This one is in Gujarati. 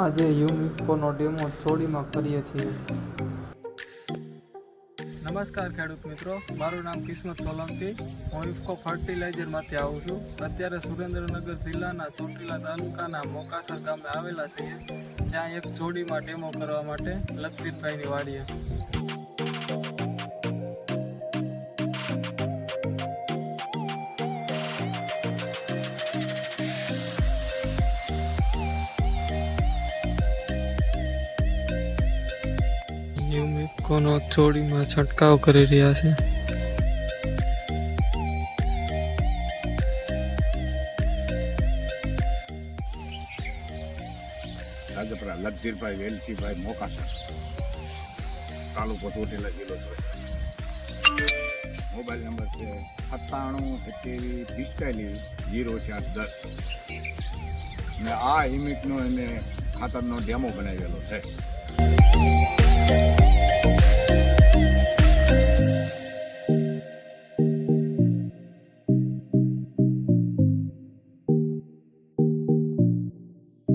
આજે યુમિકોનો ડેમો ચોડીમાં કરીએ છીએ। નમસ્કાર ખેડૂત મિત્રો, મારું નામ કિસ્મત સોલંકી। હું ઇફકો ફર્ટિલાઇઝરમાંથી આવું છું। અત્યારે સુરેન્દ્રનગર જિલ્લાના ચોટીલા તાલુકાના મોકાસર ગામે આવેલા છીએ, ત્યાં એક ચોડીમાં ડેમો કરવા માટે લખપતભાઈની વાડીએ। યુમિકોનો ચોડીમાં છંટકાવ કરી રહ્યા છે। રાજપરા લખધીરભાઈ વેલજીભાઈ મોકાસર, તાલુકો ચોટીલા, જિલ્લો સુરત। મોબાઈલ નંબર છે 97 77 0 4 10। અને આ યુમિકનો એને ખાતરનો ડેમો બનાવેલો છે।